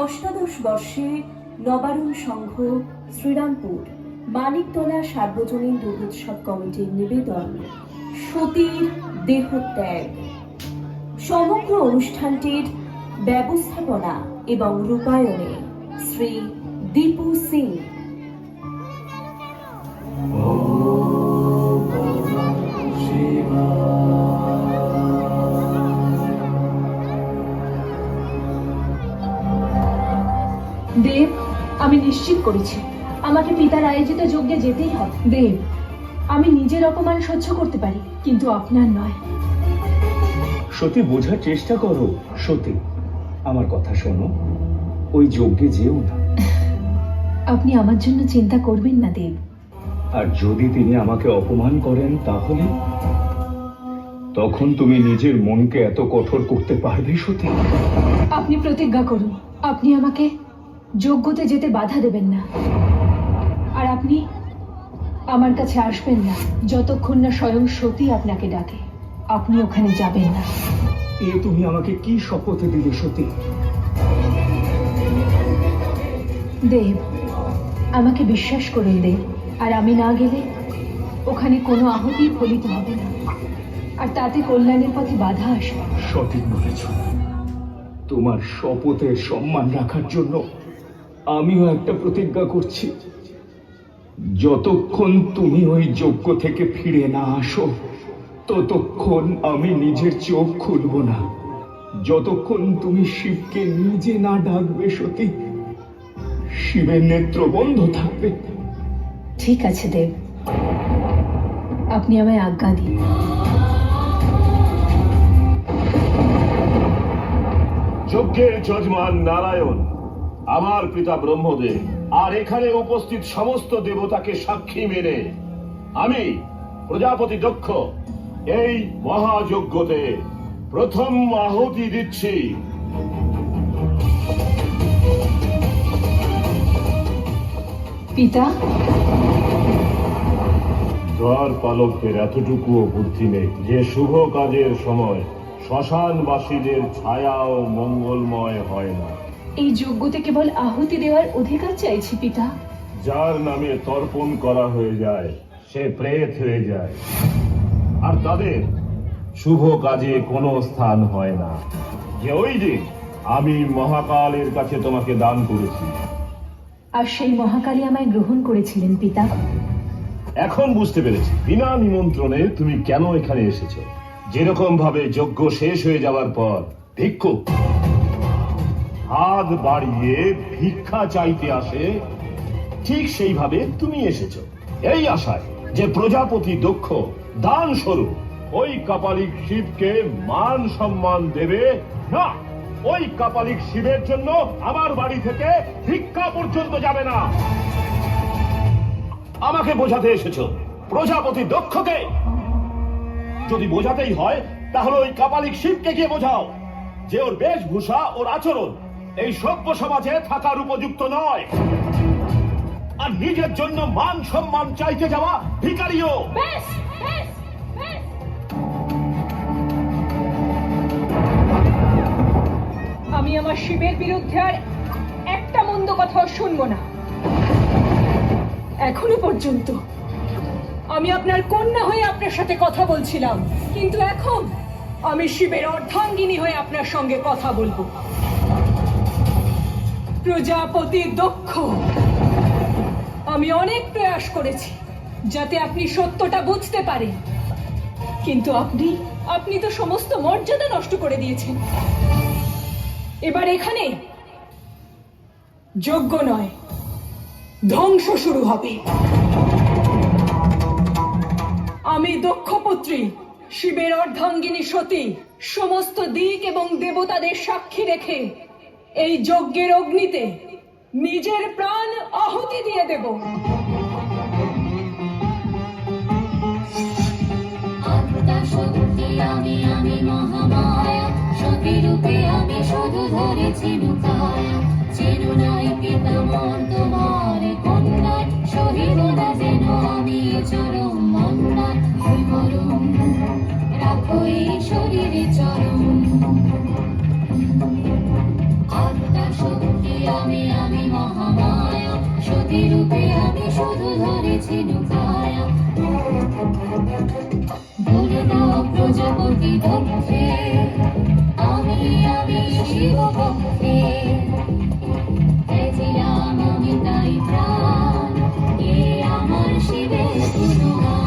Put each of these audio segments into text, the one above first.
অষ্টাদশ বর্ষে নবারুণ সংঘ শ্রীরামপুর মানিকতলা সার্বজনীন দুর্গোৎসব কমিটির নিবেদন সতীর দেহত্যাগ। সমগ্র অনুষ্ঠানটির ব্যবস্থাপনা এবং রূপায়ণে শ্রী দীপু সিং। দেব, আমি নিশ্চিত করেছি আমাকে পিতার আয়োজিত যজ্ঞে যেতেই হবে। দেব, আমি নিজের অপমান সহ্য করতে পারি, কিন্তু আপনার নয়। সতী, বোঝার চেষ্টা করো। সতী, আমার কথা শোনো, ওই যজ্ঞে যেও না। আপনি আমার জন্য চিন্তা করবেন না দেব। আর যদি তিনি আমাকে অপমান করেন, তাহলে তখন তুমি নিজের মনকে এত কঠোর করতে পারবে সতী? আপনি প্রতিজ্ঞা করুন, আপনি আমাকে যজ্ঞতে যেতে বাধা দেবেন না। আর আপনি আমার কাছে আসবেন না যতক্ষণ না স্বয়ং সতী আপনাকে ডাকে। আপনি ওখানে যাবেন না। এ তুমি আমাকে কি শপথ দিলে সতী? দেব, আমাকে বিশ্বাস করুন দেব, আর আমি না গেলে ওখানে কোনো আহুতি ফলিত হবে না, আর তাতে কল্যাণের পথে বাধা আসবে। সঠিক বলেছ। তোমার শপথের সম্মান রাখার জন্য আমিও একটা প্রতিজ্ঞা করছি। যতক্ষণ তুমি ওই যজ্ঞ থেকে ফিরে না আসো, ততক্ষণ আমি নিজের চোখ খুলব না। যতক্ষণ তুমি শিবকে নিজে না ডাকবে সতী, শিবের নেত্র বন্ধ থাকবে। ঠিক আছে দেব, আপনি আমায় আজ্ঞা দিন। যজ্ঞের যজমান নারায়ণ, আমার পিতা ব্রহ্মদেব, আর এখানে উপস্থিত সমস্ত দেবতাকে সাক্ষী মেনে আমি প্রজাপতি দক্ষ এই মহাযজ্ঞতে প্রথম আহুতি দিচ্ছি। পিতা, দ্বার পালকদের এতটুকুও বুদ্ধি নেই যে শুভ কাজের সময় শ্মশানবাসীদের ছায়াও মঙ্গলময় হয় না। এই যজ্ঞতে কেবল আহুতি দেওয়ার অধিকার চাইছি পিতা। যার নামে তর্পণ করা হয়ে যায় সে প্রেত হয়ে যায়, আর তাদের শুভ কাজে কোনো স্থান হয় না। যে ওই দিন আমি মহাকালের কাছে তোমাকে দান করেছি, আর সেই মহাকালী আমায় গ্রহণ করেছিলেন পিতা। এখন বুঝতে পেরেছি বিনা নিমন্ত্রণে তুমি কেন এখানে এসেছো। যেরকম ভাবে যজ্ঞ শেষ হয়ে যাওয়ার পর ভিক্ষুক হাত বাড়িয়ে ভিক্ষা চাইতে আসে, ঠিক সেইভাবে তুমি এসেছো এই আশায় যে প্রজাপতি দক্ষ দান স্বরূপ ওই কাপালিক শিবকে মান সম্মান দেবে। না, ওই কাপালিক শিবের জন্য আমার বাড়ি থেকে ভিক্ষা পর্যন্ত যাবে না। আমাকে বোঝাতে এসেছো প্রজাপতি দক্ষকে? যদি বোঝাতেই হয় তাহলে ওই কাপালিক শিবকে গিয়ে বোঝাও যে ওর বেশভূষা, ওর আচরণ এই সভ্য সমাজে থাকার উপযুক্ত নয়, আর নিজের জন্য মান সম্মান চাইতে যাওয়া ভিখারিও। আমি আমার শিবের বিরুদ্ধে আর একটা মন্দ কথাও শুনবো না। এখনো পর্যন্ত আমি আপনার কন্যা হয়ে আপনার সাথে কথা বলছিলাম, কিন্তু এখন আমি শিবের অর্ধাঙ্গিনী হয়ে আপনার সঙ্গে কথা বলবো। প্রজাপতি দক্ষ, আমি অনেক প্রয়াস করেছি যাতে আপনি সত্যটা বুঝতে পারেন, কিন্তু আপনি তো সমস্ত মর্যাদা নষ্ট করে দিয়েছেন। এবার এখানে যজ্ঞ নয়, ধ্বংস শুরু হবে। আমি দক্ষপুত্রী শিবের অর্ধাঙ্গিনী সতী সমস্ত দিক এবং দেবতাদের সাক্ষী রেখে এই যজ্ঞের অগ্নিতে নিজের প্রাণ আহুতি দিয়ে দেব। আমি মহামায়া সতী রূপে আমি শুধু ধরেছি লুকায়া। চেনো নাই পিতা মন তোমার কন্যা, সহিব না যেন আমি চরম মন্না। মরম রাখো এই শরীরে চরম আত্মা শক্তি আমি মহামায়া সতী রূপে আমি শুধু ধরেছি নৌকায়া বলে দাও প্রজাপতি দক্ষে আমি শিব পক্ষে গেছিলাম আমি তাই প্রাণ এ আমার শিবের গুণগান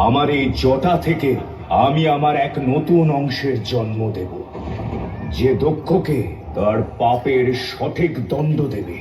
আমার এই জটা থেকে আমি আমার এক নতুন অংশের জন্ম দেব, যে দক্ষকে তার পাপের সঠিক দণ্ড দেবে।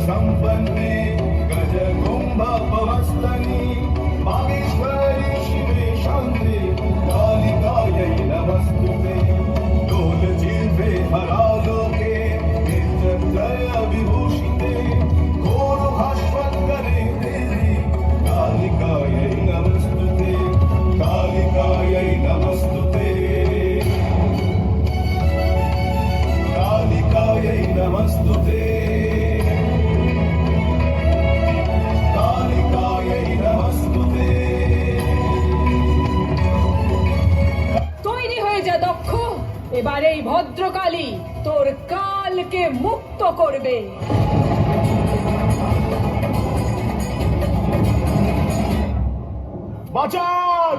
संपन्ने गज कुंभ पवस्तनी मागेश्वरी शिवे शांते कालिकायै नमस्तुते डोल जिह्वे हरालोके निर्जय विभूषिते घोर भास्वत्करे देवी कालिकायै नमस्तुते कालिकायै नमस्तुते कालिकायै नमस्तुते এবার এই ভদ্রকালী তোর কালকে মুক্ত করবে। বাঁচান!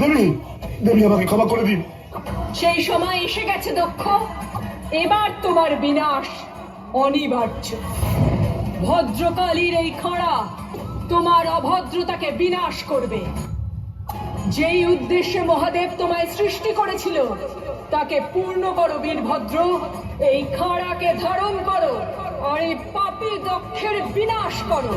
দেবী দেবী আমাকে ক্ষমা করে দিন। সেই সময় এসে গেছে দক্ষ, এবার তোমার বিনাশ অনিবার্য। ভদ্রকালীর এই খাঁড়া তোমার অভদ্রতাকে বিনাশ করবে। যেই উদ্দেশ্যে মহাদেব তোমায় সৃষ্টি করেছিল তাকে পূর্ণ করো বীরভদ্র। এই খাঁড়াকে ধারণ করো আর এই পাপী দক্ষের বিনাশ করো।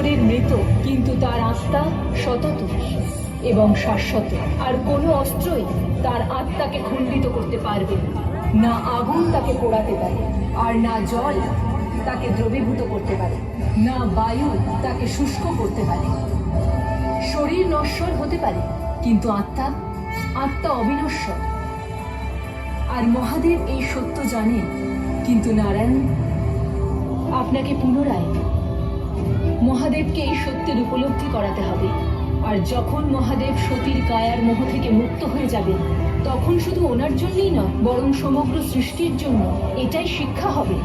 শরীর মৃত, কিন্তু তার আত্মা সতত এবং শাশ্বত। আর কোনো অস্ত্রই তার আত্মাকে খণ্ডিত করতে পারবে না। না আগুন তাকে পোড়াতে পারে, আর না জল তাকে দ্রবীভূত করতে পারে, না বায়ু তাকে শুষ্ক করতে পারে। শরীর নশ্বর হতে পারে, কিন্তু আত্মা অবিনশ্বর। আর মহাদেব এই সত্য জানেন, কিন্তু নারায়ণ আপনাকে পুনরায় মহাদেবকে এই সত্যের উপলব্ধি করাতে হবে। আর যখন মহাদেব সতীর কায়ার মোহ থেকে মুক্ত হয়ে যাবেন, তখন শুধু ওনার জন্যই নয়, বরং সমগ্র সৃষ্টির জন্য এটাই শিক্ষা হবে